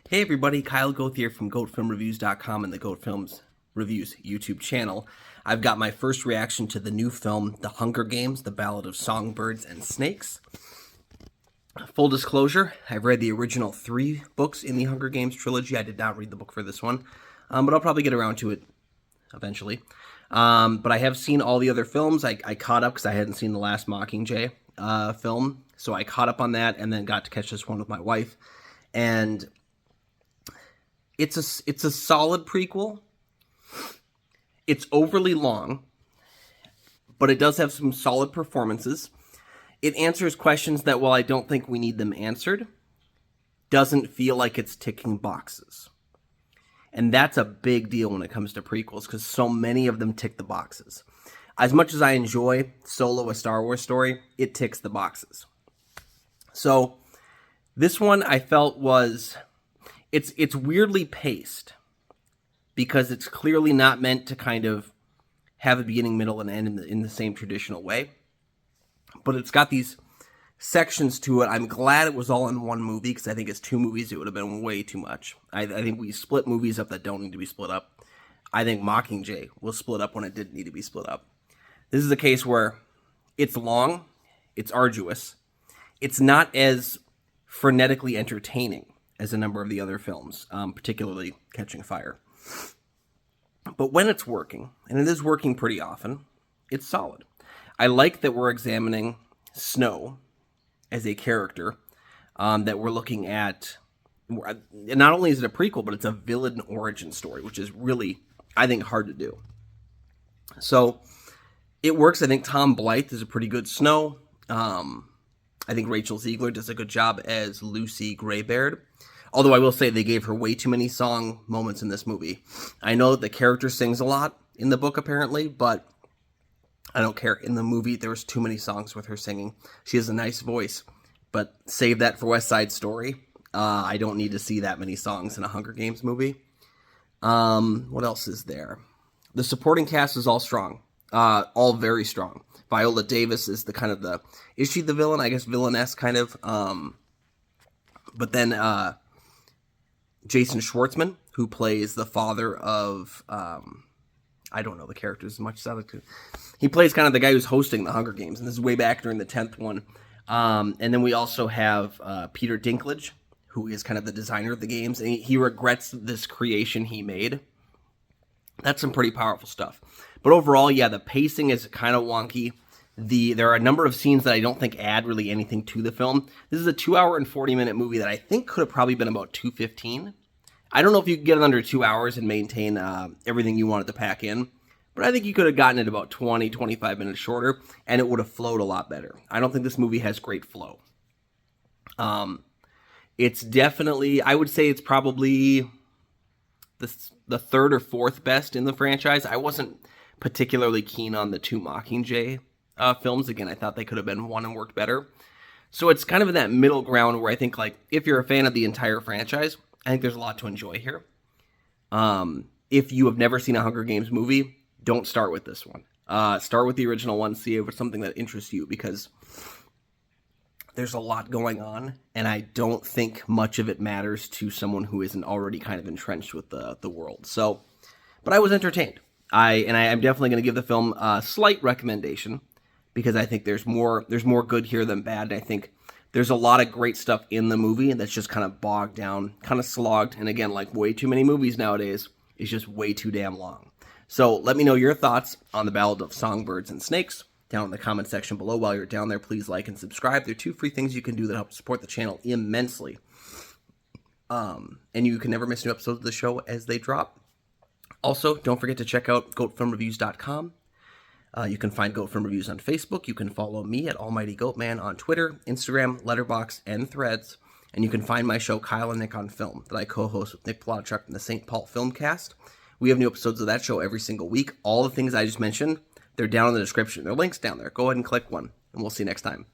Hey everybody, Kyle Goth here from GoatFilmReviews.com and the Goat Films Reviews YouTube channel. I've got my first reaction to the new film, The Hunger Games, The Ballad of Songbirds and Snakes. Full disclosure, I've read the original 3 books in the Hunger Games trilogy. I did not read the book for this one, but I'll probably get around to it eventually. But I have seen all the other films. I caught up because I hadn't seen the last Mockingjay film, so I caught up on that and then got to catch this one with my wife. And it's a solid prequel. It's overly long, but it does have some solid performances. It answers questions that, while I don't think we need them answered, doesn't feel like it's ticking boxes. And that's a big deal when it comes to prequels, because so many of them tick the boxes. As much as I enjoy Solo, a Star Wars story, it ticks the boxes. So this one I felt was, it's weirdly paced, because it's clearly not meant to kind of have a beginning, middle, and end in the same traditional way. But it's got these sections to it. I'm glad it was all in one movie, because I think as 2 movies, it would have been way too much. I think we split movies up that don't need to be split up. I think Mockingjay was split up when it didn't need to be split up. This is a case where it's long, it's arduous, it's not as frenetically entertaining as a number of the other films, particularly Catching Fire. But when it's working, and it is working pretty often, it's solid. I like that we're examining Snow as a character, that we're looking at. Not only is it a prequel, but it's a villain origin story, which is really, I think, hard to do. So it works. I think Tom Blythe is a pretty good Snow. I think Rachel Ziegler does a good job as Lucy Greybeard. Although I will say they gave her way too many song moments in this movie. I know that the character sings a lot in the book, apparently, but I don't care. In the movie, there was too many songs with her singing. She has a nice voice, but save that for West Side Story. I don't need to see that many songs in a Hunger Games movie. What else is there? The supporting cast is all strong. All very strong. Viola Davis is is she the villain? I guess villainess kind of. But then Jason Schwartzman, who plays the father of, I don't know the characters as much as I like to. He plays kind of the guy who's hosting the Hunger Games, and this is way back during the 10th one. And then we also have Peter Dinklage, who is kind of the designer of the games, and he regrets this creation he made. That's some pretty powerful stuff. But overall, yeah, the pacing is kind of wonky. There are a number of scenes that I don't think add really anything to the film. This is a 2-hour and 40-minute movie that I think could have probably been about 2:15. I don't know if you could get it under 2 hours and maintain everything you wanted to pack in, but I think you could have gotten it about 20, 25 minutes shorter, and it would have flowed a lot better. I don't think this movie has great flow. It's definitely, I would say it's probably the 3rd or 4th best in the franchise. I wasn't particularly keen on the 2 Mockingjay films. Again, I thought they could have been one and worked better. So it's kind of in that middle ground where I think, like, if you're a fan of the entire franchise, I think there's a lot to enjoy here. If you have never seen a Hunger Games movie, don't start with this one. Start with the original one, see if it's something that interests you, because there's a lot going on, and I don't think much of it matters to someone who isn't already kind of entrenched with the world. So, but I was entertained. I'm definitely going to give the film a slight recommendation, because I think there's more good here than bad. And I think there's a lot of great stuff in the movie that's just kind of bogged down, kind of slogged. And again, like way too many movies nowadays, is just way too damn long. So let me know your thoughts on The Ballad of Songbirds and Snakes down in the comment section below. While you're down there, please like and subscribe. There are 2 free things you can do that help support the channel immensely. And you can never miss new episodes of the show as they drop. Also, don't forget to check out GoatFilmReviews.com. You can find Goat Film Reviews on Facebook. You can follow me at Almighty Goatman on Twitter, Instagram, Letterboxd, and Threads. And you can find my show, Kyle and Nick on Film, that I co-host with Nick Plotchuk in the St. Paul Filmcast. We have new episodes of that show every single week. All the things I just mentioned, they're down in the description. There are links down there. Go ahead and click one, and we'll see you next time.